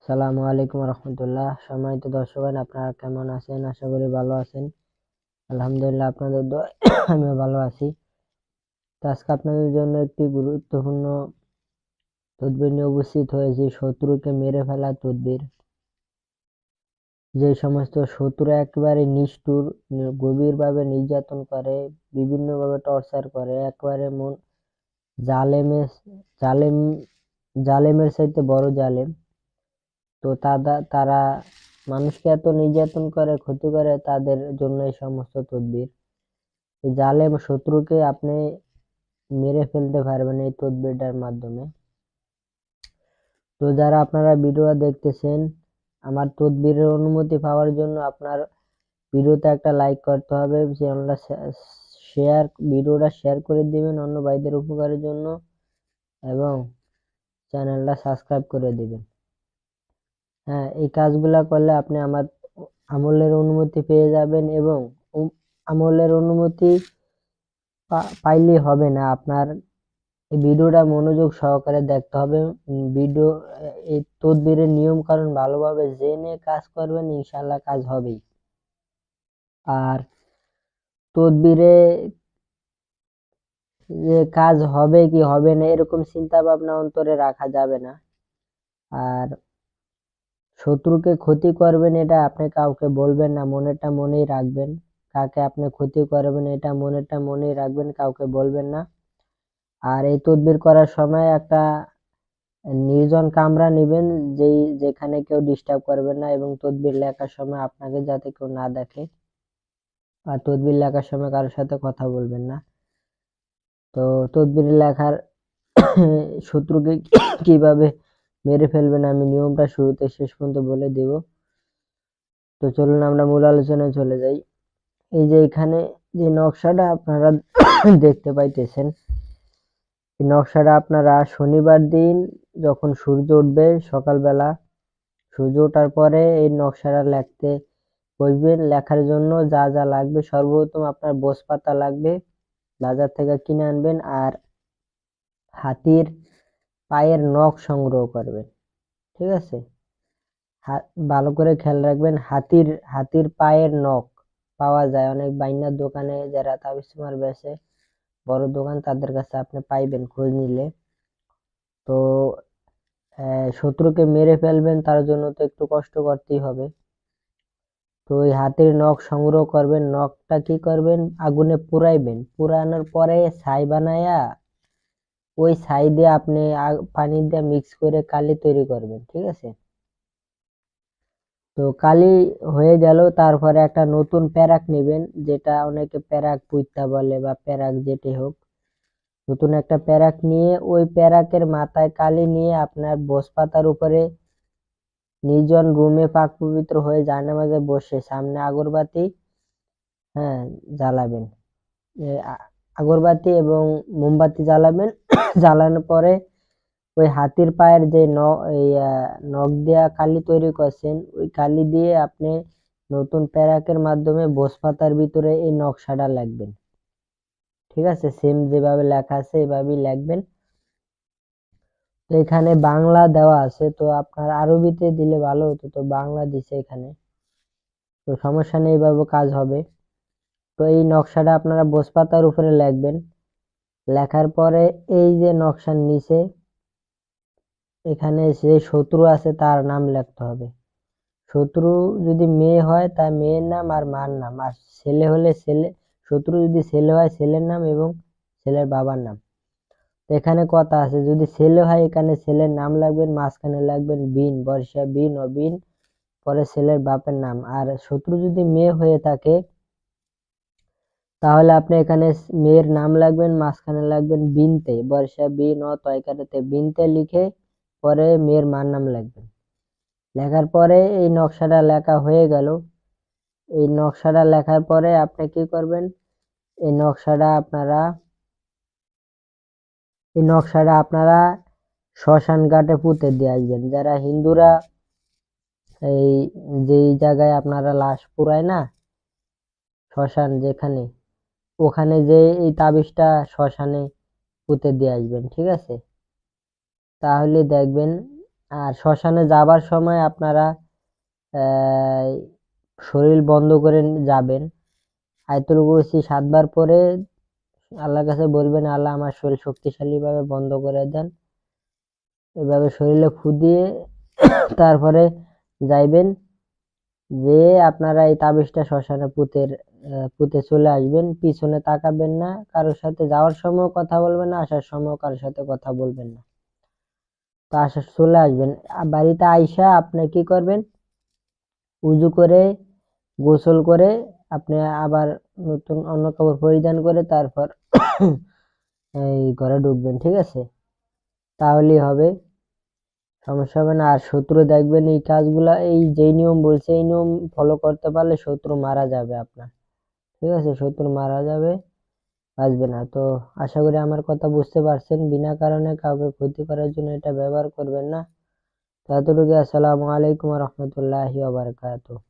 সালামু আলাইকুম রহমতুল্লাহ। সম্মানিত দর্শকগণ, আপনারা কেমন আছেন? আশা করি ভালো আছেন। আলহামদুলিল্লাহ, আপনাদের দোয়ায় আমিও ভালো আছি। তো আজকে আপনাদের জন্য একটি গুরুত্বপূর্ণ তদবির নিয়ে উপস্থিত হয়েছি, শত্রুকে মেরে ফেলার তদবির। যে সমস্ত শত্রু একেবারে নিষ্ঠুর, গভীরভাবে নির্যাতন করে, বিভিন্নভাবে টর্চার করে, একেবারে মন জালেমের জালেম জালেমের চাইতে বড় জালেম। তো তারা মানুষকে এত নির্যাতন করে, ক্ষতি করে, তাদের জন্য এই সমস্ত তদবির। এই জালেম শত্রুকে আপনি মেরে ফেলতে পারবেন এই তদবিরটার মাধ্যমে। তো যারা আপনারা ভিডিও দেখতেছেন, আমার তদবিরের অনুমতি পাওয়ার জন্য আপনার ভিডিওতে একটা লাইক করতে হবে, চ্যানেলটা ভিডিওটা শেয়ার করে দিবেন অন্য ভাইদের উপকারের জন্য, এবং চ্যানেলটা সাবস্ক্রাইব করে দিবেন। হ্যাঁ, এই কাজগুলা করলে আপনি আমার আমলের অনুমতি পেয়ে যাবেন, এবং আমলের অনুমতি পাইলে হবে না, আপনার এই ভিডিওটা মনোযোগ সহকারে দেখতে হবে। এই তদবিরের নিয়ম কানুন ভালোভাবে জেনে কাজ করবেন, ইনশাল্লাহ কাজ হবেই। আর তদবিরে যে কাজ হবে কি হবে না এরকম চিন্তা ভাবনা অন্তরে রাখা যাবে না। আর শত্রুকে ক্ষতি করবেন এটা আপনি কাউকে বলবেন না, মনেরটা মনেই রাখবেন। কাকে আপনি ক্ষতি করবেন এটা মনেরটা মনেই রাখবেন, কাউকে বলবেন না। আর এই তদবির করার সময় একটা নির্জন কামরা নেবেন, যেখানে কেউ ডিস্টার্ব করবেন না, এবং তদবির লেখার সময় আপনাকে যাতে কেউ না দেখে। আর তদবির লেখার সময় কারোর সাথে কথা বলবেন না। তো তদবির লেখার শত্রুকে কিভাবে মেরে ফেলবেন আমি নিয়মটা শুরুতে শেষ পর্যন্ত বলে দেব। তো চলুন আমরা মূল আলোচনায় চলে যাই। এই যে এখানে যে নকশাটা আপনারা দেখতে পাইতেছেন, এই নকশাটা আপনারা শনিবার দিন যখন সূর্য উঠবে সকালবেলা, সূর্য ওঠার পরে এই নকশাটা লিখতে বসবেন। লেখার জন্য যা যা লাগবে, সর্বপ্রথম আপনার বস পাতা লাগবে, বাজার থেকে কিনে আনবেন। আর হাতির পায়ের নখ সংগ্রহ করবেন, ঠিক আছে? ভালো করে খেয়াল রাখবেন, হাতির পায়ের নখ পাওয়া যায় অনেক বাইনার দোকানে, যারা তাবিজ মার বেচে, বড় দোকান, তাদের কাছে আপনি পাইবেন খোঁজ নিলে। তো শত্রুকে মেরে ফেলবেন, তার জন্য তো একটু কষ্ট করতেই হবে। তো ওই হাতির নখ সংগ্রহ করবেন, নখটা কি করবেন, আগুনে পুড়াইবেন, পুরানোর পরে ছাই বানায়া ওই ছাই দিয়ে আপনি পানি দিয়ে মিক্স করে কালি তৈরি করবেন, ঠিক আছে? তো কালি হয়ে গেল, তারপরে একটা নতুন প্যারাক নেবেন, যেটা অনেকে প্যারাক পুইতা বলে বা প্যারাক যেটি হোক। নতুন একটা প্যারাক নিয়ে ওই প্যারাকের মাথায় কালি নিয়ে আপনার বসপাতার উপরে নির্জন রুমে পাক পবিত্র হয়ে জায়নামাজে বসে সামনে আগরবাতি জ্বালাবেন। আগরবাতি এবং মোমবাতি জ্বালাবেন। জ্বালানোর পরে ওই হাতির পায়ের যে নখ দিয়া কালি তৈরি করছেন, ওই কালি দিয়ে আপনি নতুন প্যারাকের মাধ্যমে বসপাতার ভিতরে এই নকশাটা লিখবেন, ঠিক আছে? সেম যেভাবে লেখা আছে এভাবেই লিখবেন। তো এখানে বাংলা দেওয়া আছে, তো আপনার আরবিতে দিলে ভালো হতো, তো বাংলা দিছে এখানে, তো সমস্যা নেই, এইভাবে কাজ হবে। তো এই নকশাটা আপনারা বসপাতার উপরে লিখবেন। লেখার পরে এই যে নকশার নিচে এখানে যে শত্রু আছে তার নাম লিখতে হবে। শত্রু যদি মেয়ে হয় তার মেয়ের নাম আর মার নাম, আর ছেলে হলে শত্রু যদি ছেলে হয় ছেলের নাম এবং ছেলের বাবার নাম। তো এখানে কথা আছে, যদি ছেলে হয় এখানে ছেলের নাম লাগবেন, মাঝখানে লাগবেন বিন, বর্ষা বিন অবিন, পরে ছেলের বাপের নাম। আর শত্রু যদি মেয়ে হয়ে থাকে তাহলে আপনি এখানে মেয়ের নাম লাগবেন, মাঝখানে লাগবেন বিনতে, বর্ষা বিন অ তয়কারতে বিনতে লিখে পরে মেয়ের মার নাম লিখবেন। লেখার পরে এই নকশাটা লেখা হয়ে গেল। এই নকশাটা লেখার পরে আপনি কি করবেন, এই নকশাটা আপনারা শ্মশান ঘাটে পুঁতে দিয়ে আসবেন। যারা হিন্দুরা এই যেই জায়গায় আপনারা লাশ পুরায় না, শ্মশান যেখানে, ওখানে যে এই তাবিজটা শ্মশানে পুঁতে দিয়ে আসবেন, ঠিক আছে? তাহলে দেখবেন আর শ্মশানে যাবার সময় আপনারা শরীর বন্ধ করে যাবেন। আয়াতুল কুরসি 7 বার পরে আল্লাহর কাছে বলবেন, আল্লাহ আমার শরীর শক্তিশালী ভাবে বন্ধ করে দেন। এভাবে শরীরে ফু দিয়ে তারপরে যাইবেন, যে আপনারা এই তাবিজটা শ্মশানে পুঁতে চলে আসবেন। পিছনে তাকাবেন না, কারোর সাথে যাওয়ার সময় কথা বলবেন না, আসার সময় কারোর সাথে কথা বলবেন না। তো চলে আসবেন। বাড়িতে আইসা আপনি কি করবেন, উজু করে গোসল করে আপনি আবার নতুন অন্য কাপড় পরিধান করে তারপর এই ঘরে ঢুকবেন, ঠিক আছে? তাহলেই হবে, সমস্যা হবে না। আর শত্রু দেখবেন এই কাজগুলা, এই যেই নিয়ম বলছে এই নিয়ম ফলো করতে পারলে শত্রু মারা যাবে আপনার, ঠিক আছে? শত্রু মারা যাবে, বাঁচবে না। তো আশা করি আমার কথা বুঝতে পারছেন। বিনা কারণে কাউকে ক্ষতি করার জন্য এটা ব্যবহার করবেন না। তো এতটুকু। আসসালামু আলাইকুম রহমতুল্লাহি ওয়া বারাকাতুহু।